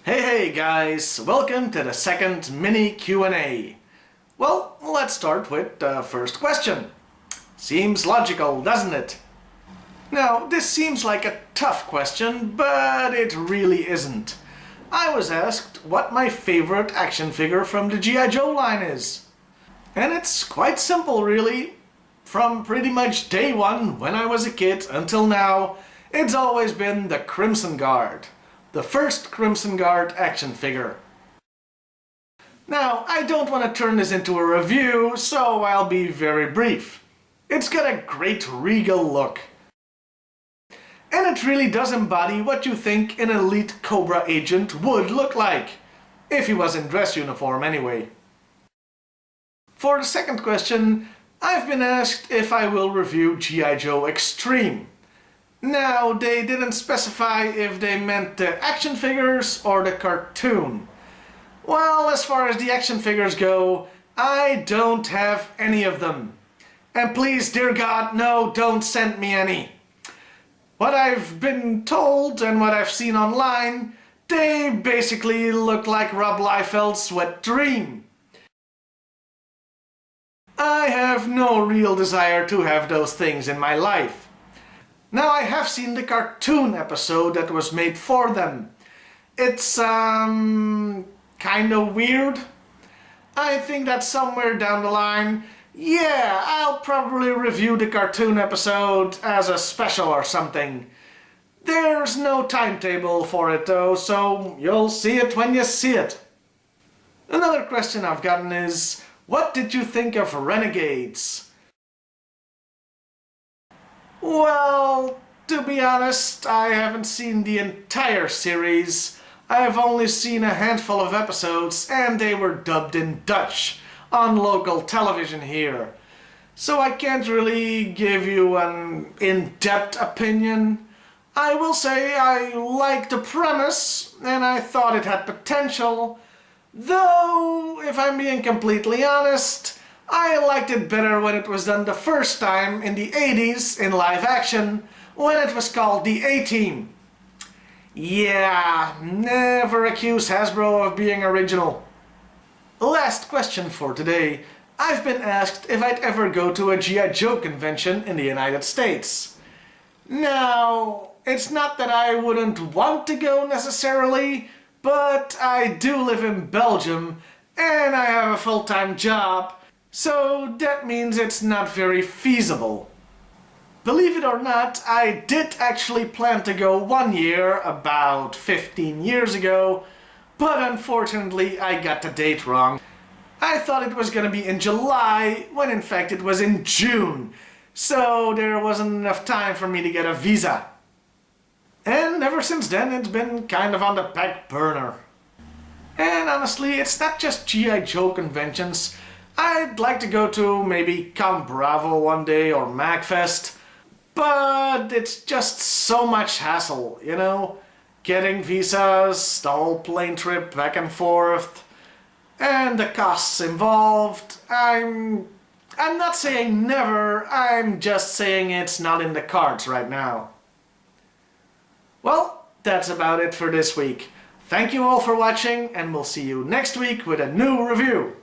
Hey guys, welcome to the second mini Q&A. Well, let's start with the first question. Seems logical, doesn't it? Now, this seems like a tough question, but it really isn't. I was asked what my favorite action figure from the G.I.Joe line is. And it's quite simple, really. From pretty much day one, when I was a kid, until now, it's always been the Crimson Guard. The first Crimson Guard action figure. Now, I don't want to turn this into a review, so I'll be very brief. It's got a great regal look. And it really does embody what you think an elite Cobra agent would look like. If he was in dress uniform anyway. For the second question, I've been asked if I will review G.I. Joe Extreme. Now, they didn't specify if they meant the action figures or the cartoon. Well, as far as the action figures go, I don't have any of them. And please, dear God, no, don't send me any. What I've been told and what I've seen online, they basically look like Rob Liefeld's wet dream. I have no real desire to have those things in my life. Now, I have seen the cartoon episode that was made for them. It's kinda weird. I think that somewhere down the line, yeah, I'll probably review the cartoon episode as a special or something. There's no timetable for it though, so you'll see it when you see it. Another question I've gotten is, what did you think of Renegades? Well, to be honest, I haven't seen the entire series. I've only seen a handful of episodes and they were dubbed in Dutch on local television here. So I can't really give you an in-depth opinion. I will say I liked the premise and I thought it had potential. Though, if I'm being completely honest, I liked it better when it was done the first time in the 80s in live action, when it was called the A-Team. Yeah, never accuse Hasbro of being original. Last question for today. I've been asked if I'd ever go to a G.I. Joe convention in the United States. Now, it's not that I wouldn't want to go necessarily, but I do live in Belgium and I have a full-time job. So that means it's not very feasible. Believe it or not, I did actually plan to go one year, about 15 years ago, but unfortunately I got the date wrong. I thought it was gonna be in July, when in fact it was in June, so there wasn't enough time for me to get a visa. And ever since then it's been kind of on the back burner. And honestly, it's not just G.I. Joe conventions. I'd like to go to maybe Con Bravo one day or MagFest, but it's just so much hassle, you know? Getting visas, the whole plane trip back and forth, and the costs involved. I'm not saying never, I'm just saying it's not in the cards right now. Well, that's about it for this week. Thank you all for watching, and we'll see you next week with a new review.